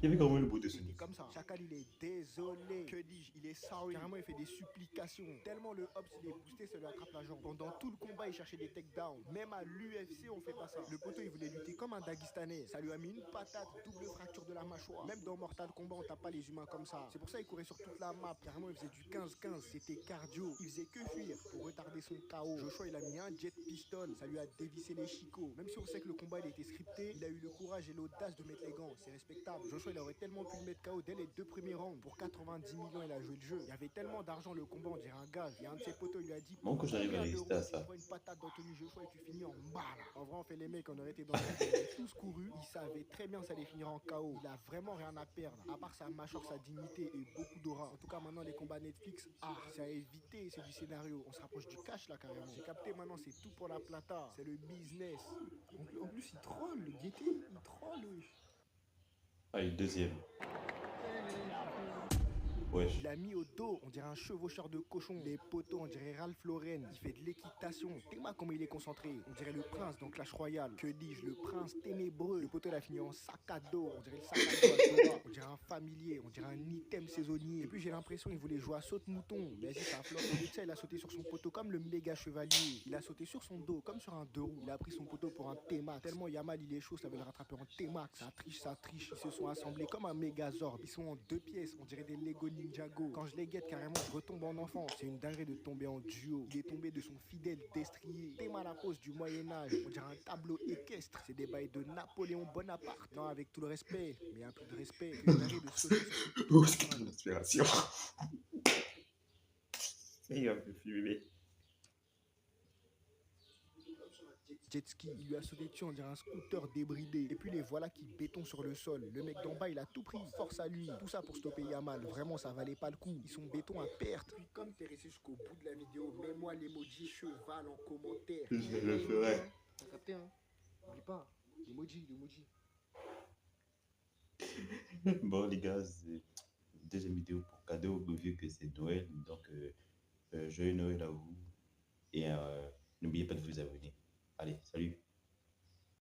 Il y avait comment le bout de Il était Sonic? comme ça. Chacal, il est désolé. Que dis-je? Il est sorry. Carrément, il fait des supplications. Tellement le Hobbs, il est boosté, ça lui attrape la jambe. Pendant tout le combat, il cherchait des takedowns. Même à l'UFC, on fait pas ça. Le poteau, il voulait lutter comme un Daguestanais. Ça lui a mis une patate, double fracture de la mâchoire. Même dans Mortal Kombat, on tape pas les humains comme ça. C'est pour ça qu'il courait sur toute la map. Carrément, il faisait du 15-15. C'était cardio. Il faisait que fuir pour retarder son KO. Joshua, il a mis un jet piston. Ça lui a dévissé les chicots. Même si on sait que le combat, il était scripté, il a eu le courage et l'audace de mettre les gants. C'est respectable. Joshua, il aurait tellement pu le mettre KO dès les 2 premiers rounds. Pour 90 millions, il a joué le jeu. Il y avait tellement d'argent, le combat, on dirait un gage. Et un de ses potos, il lui a dit Mon coach arrive à combien résister à d'euros tu me ça. prends une patate d'Anthony Joshua et tu finis en balle. En vrai, on fait les mecs, on aurait été dans le vide, on aurait tous couru. Il savait très bien que ça allait finir en KO. Il a vraiment rien à perdre. À part sa mâchoire, sa dignité et beaucoup d'aura. En tout cas, maintenant, les combats Netflix, c'est à éviter, c'est du scénario. On se rapproche du cash là carrément. J'ai capté maintenant, c'est tout pour la plata. C'est le business. En plus, il troll, le Guetté, il troll, wesh. Allez, deuxième. Wesh. Il a mis au dos, on dirait un chevaucheur de cochon. Les poteaux, on dirait Ralph Lauren. Il fait de l'équitation. Théma comment il est concentré. On dirait le prince dans Clash Royale. Que dis-je, le prince ténébreux. Le poteau, il a fini en sac à dos. On dirait le sac à dos à Dora. On dirait un familier. On dirait un item saisonnier. Et puis j'ai l'impression qu'il voulait jouer à saute-mouton. Mais vas-y, ça flotte. Au lieu de ça, il a sauté sur son poteau comme le méga chevalier. Il a sauté sur son dos comme sur un deux roues. Il a pris son poteau pour un T-Max. Tellement Yamal, il est chaud, ça veut le rattraper en T-Max. Ça triche, ça triche. Ils se sont assemblés comme un Megazord. Ils sont en 2 pièces. On dirait des Lego Ninjago. Quand je les guette carrément, je retombe en enfant. C'est une dinguerie de tomber en duo. Il est tombé de son fidèle destrier. Théma la pose du Moyen-Âge. On dirait un tableau équestre. C'est des bails de Napoléon Bonaparte. Non, avec tout le respect, mais un peu de respect. C'est une dinguerie de sauter sur son poteau. Où est-ce qu'il a l'inspiration? Il va me fumer. Jet ski, il lui a sauté dessus, on dirait un scooter débridé. Et puis les voilà qui béton sur le sol. Le mec d'en bas, il a tout pris. Force à lui. Tout ça pour stopper Yamal. Vraiment, ça valait pas le coup. Ils sont béton à perte. Puis comme t'es resté jusqu'au bout de la vidéo, mets-moi l'emoji cheval en commentaire. Je le ferai. T'as capté, hein? N'oublie pas. L'emoji. Bon, les gars, c'est deuxième vidéo pour cadeau, vu que c'est Noël. Donc, joyeux Noël à vous. Et n'oubliez pas de vous abonner. Allez, salut.